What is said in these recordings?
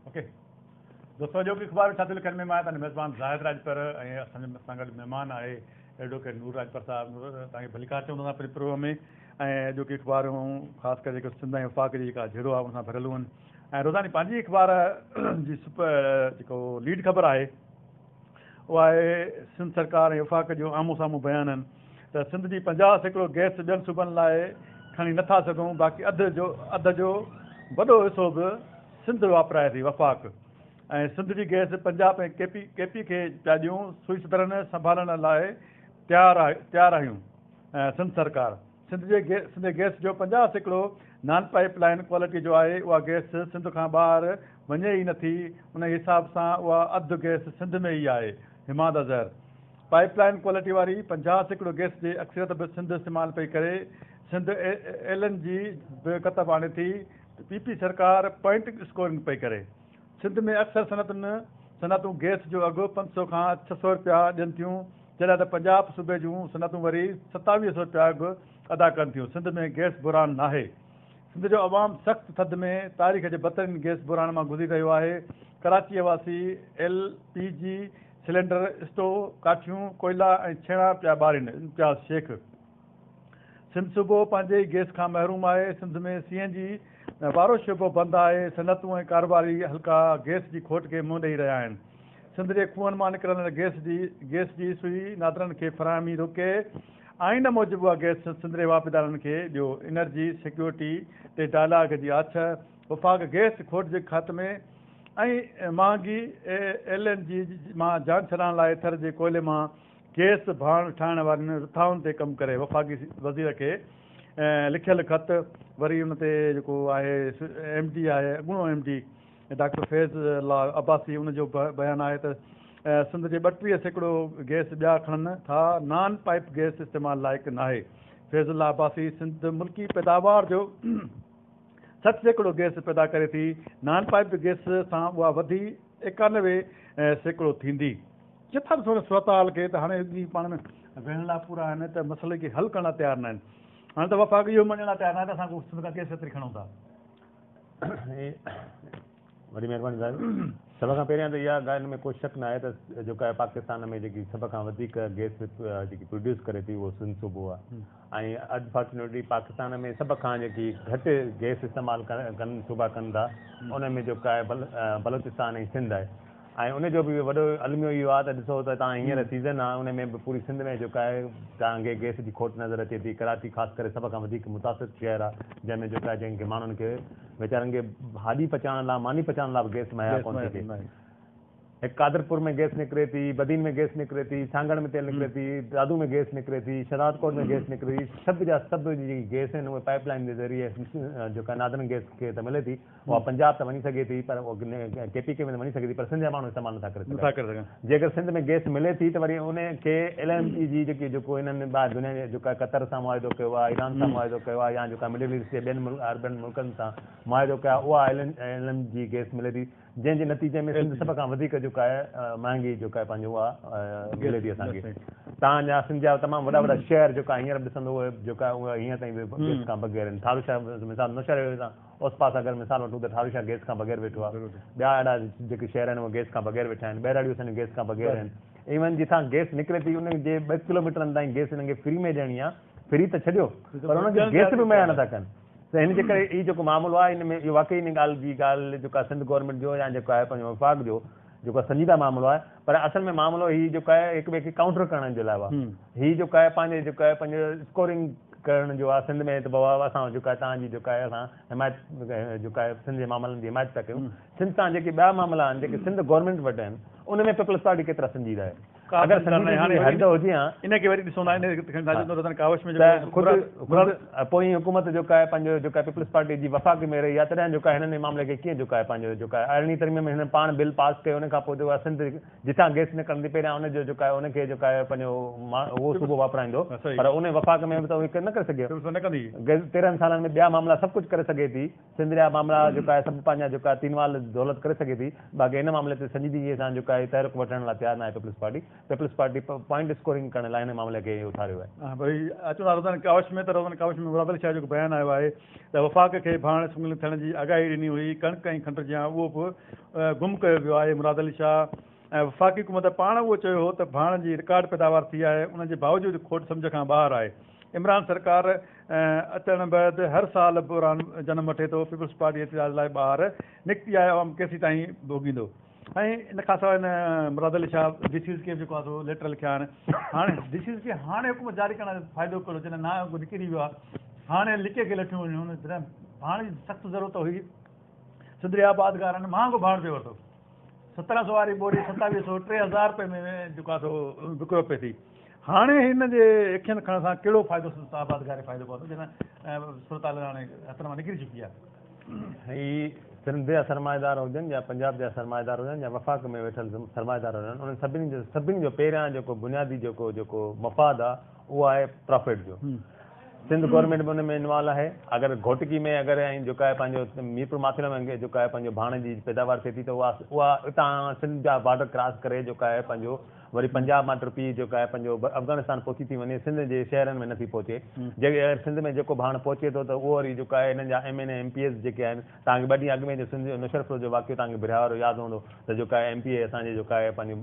Okay दोस्तों जो कि अख़बार छाती लिखण में मां तव्हांजो मेज़बान ज़ाहिद राजपर ऐं असांजो सां गॾु महिमान आहे एडवोकेट नूर राजपर साहब। नूर तव्हांखे भलीकार चवंदो आहियां पंहिंजे प्रोग्राम में। ऐं जो कि अख़बारूं ख़ासि करे जेको सिंध ऐं वफ़ाक़ जी जेका जहिड़ो आहे उन सां भरियलूं आहिनि ऐं रोज़ानी पंहिंजी अख़बार जी जेको लीड ख़बर आहे उहा आहे सिंध सरकार ऐं वफ़ाक़ जो आम्हूं साम्हूं बयान आहिनि त सिंध जी 50% गैस ॿियनि सूबनि लाइ खणी नथा सघूं, बाक़ी अधु जो वॾो हिसो बि सिंध वापराए थी वफ़ाक़। ऐं सिंध जी गैस पंजाब ऐं केपी खे पिया ॾियूं सुई सदरन संभालण लाइ तयारु आहियूं। सिंध सरकार सिंध गैस जो 50% नॉन पाइप लाइन क्वालिटी जो आहे, उहा गैस सिंध खां ॿाहिरि वञे ई नथी। उन हिसाब सां उहा अधु गैस सिंध में ई आहे। हिमाद अज़हर पाइप लाइन क्वालिटी वारी 50% गैस जी अक्सरियत बि सिंध इस्तेमालु पई करे। सिंध LNG बि कतब आणे थी। PP सरकार पॉइंट स्कोरिंग पई करे। सिंध में अक्सर सनतूं गैस जो अघु 500 खां 600 रुपया ॾियनि थियूं, जॾहिं त पंजाब सूबे जूं सनतूं वरी 2700 रुपया अघु अदा कनि थियूं। सिंध में गैस बुरान नाहे। सिंध जो अवाम सख़्तु थधि में तारीख़ जे बदतरीन गैस बुरान मां गुज़री रहियो आहे। कराची वासी LPG सिलेंडर स्टोव काठियूं कोयला ऐं छेणा पिया ॿारीनि। इम्तियाज़ शेख सिंध सूबो पंहिंजे गैस खां महरूम आहे। सिंध में CNG वारो शोबो बंदि आहे। सनतूं ऐं कारोबारी हल्का गैस जी खोट खे मुंहुं ॾेई रहिया आहिनि। सिंध जे खूहनि मां निकिरंदड़ गैस जी सुई नादरनि खे फराहमी रोके। आइन मूजिबि उहा गैस सिंध जे वापदारनि खे ॾियो। एनर्जी सिक्योरिटी ते डायलॉग जी आछ। वफ़ाक़ गैस खोट जे ख़ात्मे ऐं महांगी LNG मां जान छॾाइण लाइ थर जे कोयले मां गैस भाण ठाहिण वारनि रिथाउनि ते कमु करे। वफ़ाक़ी वज़ीर खे लिखियलु ख़त। वरी उन ते जेको आहे MD आहे अॻूणो MD डॉक्टर फैज़ अब्बासी उनजो बयानु आहे त सिंध जे 32% गैस ॿिया खणनि था। नॉन पाइप गैस इस्तेमालु लाइक़ु नाहे। फैज़ुल्ला अब्बासी सिंध मुल्की पैदावार जो 60% गैस पैदा करे थी। नॉन पाइप गैस सां उहा वधी 91% थींदी। किथां बि थोरो सूरत हाल खे त हाणे पाण में वेहण लाइ पूरा आहिनि त मसइले खे हल करण लाइ तयारु न आहिनि। हाणे त वफ़ाक़ इहो मञण लाइ तयारु न आहे त असां सिंध खां गैस एतिरी खणूं था। वॾी महिरबानी साहिब। सभ खां पहिरियां त इहा ॻाल्हि में कोई शक न आहे त जेका आहे पाकिस्तान में जेकी सभ खां वधीक गैस जेकी प्रोड्यूस करे थी उहो सिंध सूबो आहे। ऐं अनफॉर्चुनेटली पाकिस्तान में सभ खां जेकी घटि गैस इस्तेमालु कनि सूबा कनि था उन में जेका आहे बलोचिस्तान ऐं सिंध आहे। ऐं उनजो बि वॾो अलमियो इहो आहे त ॾिसो त तव्हां हींअर सीज़न आहे उन में बि पूरी सिंध में जेका आहे तव्हांखे गैस जी खोट नज़र अचे थी। कराची ख़ासि करे सभ खां वधीक मुतासिर शहर आहे जंहिंमें जेका जंहिंखे माण्हुनि खे वीचारनि खे भाॼी पचाइण लाइ मानी पचाइण लाइ बि गैस मुहैया कोन थी थिए। हिकु कादरपुर में गैस निकिरे थी, बदीन में गैस निकिरे थी, सांगड़ में तेल निकिरे थी, दादू में गैस निकिरे थी, शरादकोट में गैस निकिरे थी। सभु जा सभु जेकी गैस आहिनि उहे पाइप लाइन जे ज़रिए जेका नादरन गैस खे त मिले थी उहा पंजाब त वञी सघे थी पर KP के में वञी सघे थी पर सिंध जा माण्हू इस्तेमालु नथा करे सघनि। जेकर सिंध में गैस मिले थी त वरी उनखे LNG जी जेको हिननि ॿाहिरि दुनिया जे जेका कतर सां मुआदो कयो आहे, ईरान सां मुआदो कयो आहे या जेका मिडिल ईस्ट जे ॿियनि अरबनि मुल्कनि सां मुआदो कयो आहे उहा LNG गैस मिले थी जंहिंजे नतीजे में सिंध सभ खां वधीक जेका आहे महांगी जेका आहे पंहिंजो उहा मिले थी असांखे। तव्हांजा सिंध जा तमामु वॾा वॾा शहर जेका हींअर बि ॾिसंदो उहे जेका उहा हींअर ताईं गैस खां बग़ैर आहिनि। थारूशाह मिसाल नौशहर उस पास अगरि मिसाल वठूं त थारूशाह गैस खां बग़ैर वेठो आहे। ॿिया अहिड़ा जेके शहर आहिनि उहे गैस खां बग़ैर वेठा आहिनि। बहिराड़ियूं असांजी गैस खां बग़ैर आहिनि। इवन जिथां गैस निकिरे थी उन जे 2 किलोमीटरनि ताईं गैस हिननि खे फ्री में ॾियणी आहे। फ्री त छॾियो पर उनखे गैस बि मुहैया नथा कनि। त हिन जे करे हीउ जेको मामिलो आहे हिन में इहो वाक़ई इन ॻाल्हि जेका सिंध गवर्नमेंट जो या जेको आहे पंहिंजो वफ़ाक़ जो जेको संजीदा मामिलो आहे पर असल में मामिलो हीउ जेको आहे हिक ॿिए खे काउंटर करण जे लाइ आहे। हीउ जेको आहे पंहिंजे जेको आहे पंहिंजो स्कोरिंग करण जो आहे। सिंध में त बाबा असां जेका आहे तव्हांजी जेका आहे असां हिमायत जेका आहे सिंध जे मामलनि जी हिमायत था कयूं। सिंध सां जेके ॿिया मामला आहिनि जेके सिंध गवर्नमेंट वटि आहिनि उन में पीपल्स पार्टी केतिरा संजीदा आहे। अगरि हद हुजे हा इनखे वरी ॾिसो पोइ हुकूमत जेका आहे पंहिंजो जेका पीपल्स पार्टी जी वफ़ाक़ में रही आहे तॾहिं जेका हिननि मामले खे कीअं जेका आहे पंहिंजो जेका आहे अरिड़हीं तरमीम में हिन पाण बिल पास कयो। उन खां पोइ जेको आहे सिंध जितां गैस निकिरंदी पहिरियां उनजो जेका आहे उनखे जेका आहे पंहिंजो उहो सूबो वापराईंदो पर उन वफ़ाक़ में बि त उहे न करे सघे। 13 सालनि में ॿिया मामला सभु कुझु करे सघे थी। सिंध जा मामला जेका आहे सभु पंहिंजा जेका तीनवाल दौलत करे सघे थी। बाक़ी हिन मामले ते संजीदगीअ सां जेका आहे तहरीक वठण लाइ तयारु न आहे Peoples Party. Peoples Party point scoring करण लाइ हिन मामले खे उथारियो आहे। भई अचो था रोज़ाना काउश में त रोज़ाना काउश में मुराद अली शाह जो बयानु आयो आहे त वफ़ाक़ खे भाण सुम्हियल थियण जी आगाही ॾिनी हुई, कणिक ऐं खंड जी उहो बि गुम कयो वियो आहे मुराद अली शाह। ऐं वफ़ाक़ी हुकूमत पाण उहो चयो हो त भाण जी रिकॉर्ड पैदावार थी आहे, उनजे बावजूदि खोट सम्झ खां ॿाहिरि आहे। इमरान सरकार अचण बैदि हर साल बहरान जनम वठे थो, पीपल्स पार्टी एतिराज़ लाइ ॿाहिरि निकिती आहे, अवाम केसीं ताईं भोॻींदो। ऐं इन खां सवाइ हिन मुराद अली शाह DCs खे जेको आहे सो लेटर लिखिया आहिनि। हाणे DCs खे हाणे हुकूमत जारी करण जो फ़ाइदो कयो, जॾहिं ना निकिरी वियो आहे, हाणे लिके खे लठियूं वञूं, जॾहिं भाण जी सख़्तु ज़रूरत हुई। सिंधरी आबादगारनि महांगो भाण पियो वरितो, 1700 वारी बोरी 2700 3000 रुपए में जेको आहे सो विकिरो पए थी। हाणे हिन जे अखियुनि खणण सां कहिड़ो फ़ाइदो आबादगार फ़ाइदो पवंदो, जॾहिं सूरत हाणे हथ मां निकिरी चुकी आहे। ही सिंध जा सरमाएदार हुजनि या पंजाब जा सरमाएदार हुजनि या वफ़ाक़ में वेठल सरमाएदार हुजनि, उन्हनि सभिनी जो पहिरियां जेको बुनियादी जेको मफ़ाद आहे उहो आहे प्रॉफिट जो। सिंध गवर्नमेंट बि उन में इन्वॉल्व आहे। अगरि घोटकी में अगरि ऐं जेको आहे पंहिंजो मीरपुर माथेरन में जेको आहे पंहिंजो भाण जी पैदावार थिए थी त उहा हितां सिंध जा बॉर्डर क्रॉस करे जेको आहे पंहिंजो वरी पंजाब मां टुपी जेको आहे पंहिंजो अफ़गानिस्तान पहुची थी वञे, सिंध जे शहरनि में नथी पहुचे। जेके अगरि सिंध में जेको भाण पहुचे थो त उहो वरी जेको आहे हिननि जा MNA MPs जेके आहिनि, तव्हांखे 2 ॾींहं अॻु में जो सिंध जो नुशरपुर जो वाक़ियो तव्हांखे बिरहारो यादि हूंदो त जेको आहे MPA असांजे जेको आहे पंहिंजी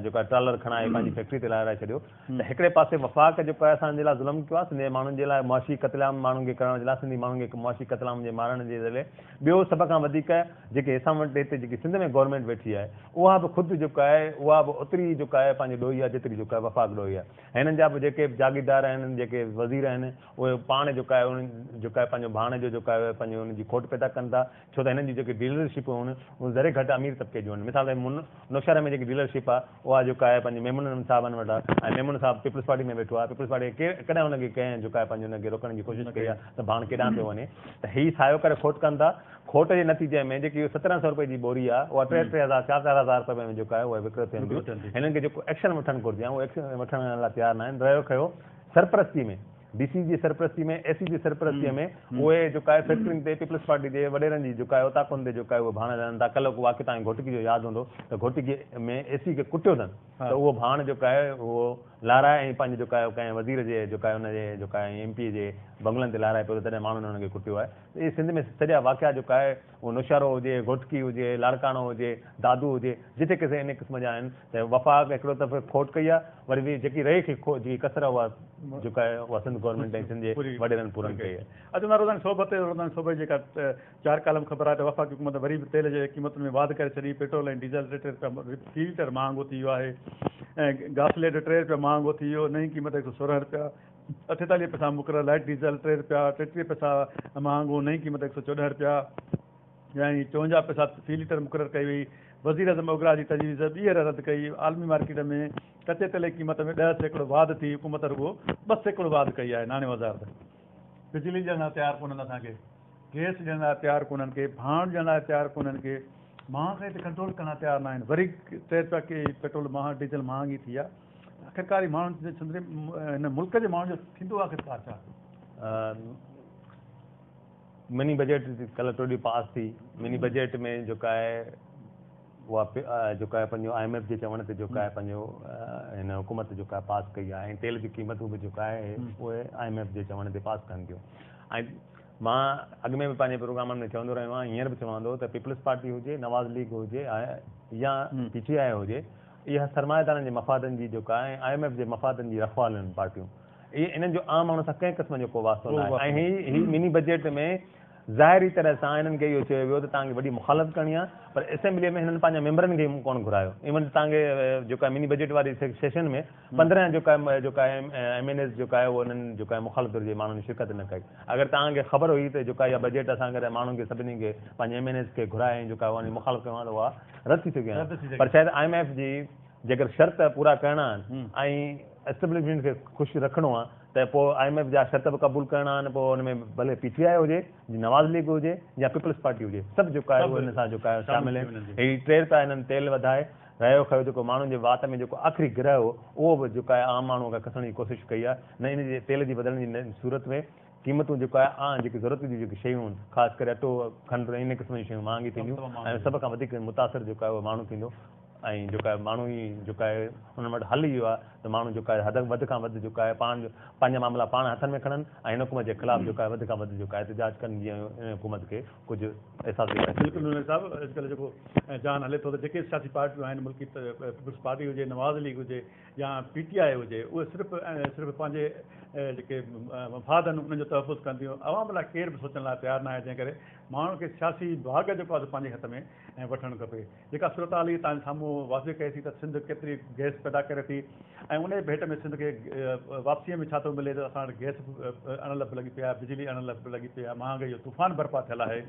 जेको आहे ट्रॉलर खणाए पंहिंजी फैक्ट्री ते लाराए छॾियो। त हिकिड़े पासे वफ़ाक़ जेको आहे असांजे लाइ ज़ुल्म कयो आहे, सिंध जे माण्हुनि जे लाइ मुआशी क़तलाम माण्हुनि खे करण जे लाइ, सिंधी माण्हुनि खे मुआशी क़तलाम जे मारण जे लाइ। ॿियो सभ खां वधीक जेके असां वटि हिते जेकी सिंध में गवर्नमेंट वेठी आहे उहा बि ख़ुदि जेको आहे उहा बि ओतिरी जेको आहे पंहिंजी ॾोही आहे जेतिरी जेको आहे वफ़ाक़ ॾोही आहे। हिननि जा बि जेके जागीरदार आहिनि, जेके वज़ीर आहिनि, उहे पाण जेको आहे उन्हनि जेको आहे पंहिंजो भाण जो जेको आहे पंहिंजो उनजी खोट पैदा कनि था, छो त हिननि जी जेकी डीलरशिप आहिनि उहे ज़रे घटि अमीर तबिके जूं आहिनि। मिसाल नौशहर में जेकी डीलरशिप आहे उहा जेको आहे पंहिंजे मेमून साहबनि वटि आहे, ऐं मेमून साहब पीपल्स पार्टी में वेठो आहे। पीपल्स पार्टी कॾहिं हुनखे कंहिं जेको आहे पंहिंजो हुनखे रोकण जी कोशिशि कई आहे त भाण केॾांहुं पियो वञे, त हीअ सायो करे खोट कनि था। खोट जे नतीजे में जेकी 1700 रुपए जी बोरी आहे उहा 3-3000 4-4000 रुपए में जेको आहे उहा विकिरो थियनि थियूं। हिननि खे जेको एक्शन वठणु घुरिजे उहो एक्शन वठण लाइ तयारु न आहिनि। रहियो खयो सरपरस्ती में, DC जी सरपरस्ती में, AC जी सरपरस्तीअ में उहे जेको आहे फैक्ट्रियुनि ते पीपल्स पार्टी जे वॾेरनि जी जेको आहे उताकुनि ते जेको आहे उहे भाण रहनि था। कल्ह को वाक़ियो तव्हांखे घोटकी जो यादि हूंदो त घोटकी में AC खे कुटियो अथनि, त उहो भाण जेको आहे उहो लाराए ऐं पंहिंजे जेको आहे कंहिं वज़ीर जे जेको आहे हुनजे जेको आहे MP जे बंगलनि ते लाराए पियो, तॾहिं माण्हुनि हुनखे कुटियो आहे। इहे सिंध में सॼा वाक़िया जेको आहे उहो नौशहरो हुजे, घोटकी हुजे, लाड़काणो हुजे, दादू हुजे, जिते किथे इन क़िस्म जा आहिनि त वफ़ाक़ हिकिड़ो दफ़ो खोट कई आहे, वरी बि जेकी रही खे जेकी कसर उहा जेको आहे उहा सिंध गवर्नमेंट ऐं सिंध जे वॾेरनि पूरनि कई आहे। अॼु रोज़ाना सोबत जेका 4 कालम ख़बर आहे त वफ़ाक़ी हुकूमत वरी बि तेल जे क़ीमतुनि में वाध करे छॾी। पेट्रोल ऐं डीज़ल 3 लीटर महांगो थी वियो आहे, ऐं घासलेट 3 रुपया महांगो थी वियो, नई क़ीमत 116 रुपया, 48 पैसा मुक़ररु, लाइट डीज़ल 3 रुपया, 33 पैसा महांगो, नई क़ीमत 114 रुपया, यानी 54 पैसा फ़ी लीटर मुक़ररु कई वई। वज़ीर अज़म ओगरा जी तजवीज़ ॿीहर रद्द कई। आलमी मार्केट में कचे तेल जी क़ीमत में 10% वाध थी, हुकूमत रुगो 2% वाध कई आहे। नाने वज़ार बिजली ॾियण लाइ तयारु कोन्हनि असांखे, गैस ॾियण लाइ तयारु कोन्हनि खे, भाण ॾियण लाइ तयारु कोन्हनि खे, महांगाई ते कंट्रोल करण लाइ तयारु न आहिनि। वरी 3 रुपया की पेट्रोल डीज़ल महांगी थी आहे। आख़िरकार माण्हुनि हिन मुल्क जे माण्हुनि जो थींदो आख़िरकार छा? मिनी बजट कल्ह टोडी पास थी। मिनी बजट में जेको आहे उहा जेको आहे पंहिंजो IMF जे चवण ते जेको आहे पंहिंजो हिन हुकूमत जेको आहे पास कई आहे, ऐं तेल जी क़ीमतूं बि जेको आहे उहे IMF जे चवण ते पास कनि थियूं। ऐं मां अॻु में बि पंहिंजे प्रोग्रामनि में चवंदो रहियो आहियां, हींअर बि चवंदो त पीपल्स पार्टी हुजे, नवाज़ लीग हुजे या PTI हुजे, इहा सरमाएदारनि जे मफ़ादनि जी जेको आहे IMF जे मफ़ादनि जी रखवाल आहिनि पार्टियूं। इहे इन्हनि जो आम माण्हू सां कंहिं क़िस्म जो को वास्तो न आहे। ऐं हीअ मिनी बजट में ज़ाहिरी तरह सां हिननि खे इहो चयो वियो त तव्हांखे वॾी मुखालफ़त करणी आहे, पर असेंबलीअ में हिननि पंहिंजा मेंबरनि खे कोन घुरायो। इवन तव्हांखे जेको आहे मिनी बजट वारी सेशन में 15 जेको आहे MNAs जेको आहे उहो हिननि जेको आहे मुखालफ़त जे माण्हुनि शिरकत न कई। अगरि तव्हांखे ख़बर हुई त जेका इहा बजट असांखे माण्हुनि खे सभिनी खे पंहिंजे MNAs खे घुराए जेको आहे उन मुखालफ़त करणो आहे त उहा रद्द थी चुकी आहे। पर शायदि IMF जी जेकर शर्त पूरा करणा आहिनि ऐं एस्टेब्लिशमेंट खे ख़ुशि रखिणो आहे त पोइ IMF जा शर्त बि क़बूल करणा आहिनि। पोइ हुन में भले PTI हुजे, नवाज़ लीग हुजे या पीपल्स पार्टी हुजे, सभु जेको आहे उहो हिन सां जेको आहे शामिल आहिनि। हीअ 3 रुपया हिननि तेल वधाए रहियो खयो, जेको माण्हुनि जे वात में जेको आख़िरी गिरह हो उहो बि जेको आहे आम माण्हू खां कसण जी कोशिशि कई आहे। न इन जे तेल जी बदिलण जी सूरत में क़ीमतूं जेको आहे जेकी ज़रूरत जी जेकी शयूं आहिनि, ख़ासि करे अटो, खंडु, इन क़िस्म जी शयूं महांगी थींदियूं, ऐं सभ खां वधीक मुतासिर जेको आहे उहो माण्हू थींदो। ऐं जेको आहे माण्हू ई जेको आहे हुन वटि हली वियो आहे त माण्हू जेको आहे वधि खां वधि जेको आहे पंहिंजा मामला पाण हथनि में खणनि ऐं हिन हुकूमत जे ख़िलाफ़ु जेको आहे वधि खां वधि जेको आहे एहतिजाज कनि जीअं इन हुकूमत खे कुझु अहसासु थिए। बिल्कुलु नूर साहिबु अॼुकल्ह जेको जान हले थो त जेके सियासी पार्टियूं आहिनि मुल्की पीपुल्स पार्टी हुजे नवाज़ लीग हुजे या PTI हुजे उहे सिर्फ़ु पंहिंजे जेके मफ़ाद आहिनि उन्हनि जो तहफ़ुज़ कंदियूं अवाम लाइ केर बि सोचण लाइ तयारु न आहे जंहिं करे माण्हुनि खे सियासी भाग जेको आहे पंहिंजे हथ में वठणु खपे। जेका सूरत हाल तव्हांजे साम्हूं वाज़े कई थी त सिंध केतिरी गैस पैदा करे थी ऐं उन भेट में सिंध खे वापसीअ में छा थो मिले त असां वटि गैस अणल बि लॻी पई आहे बिजली अणल बि लॻी पई आहे महांगाई जो तूफ़ान बर्पा थियल आहे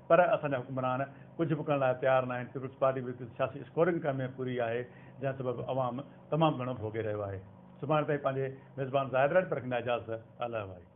पर असांजा हुक्मरान कुझु बि करण लाइ तयारु न आहिनि। पीपुल्स पार्टी बि सियासी स्कोरिंग में पूरी आहे जंहिं सबबु अवाम तमामु घणो भोॻे रहियो आहे। सुभाणे ताईं पंहिंजे मेज़बान ज़ाहिद राज पर रखंदा इजाज़त। अला भाई।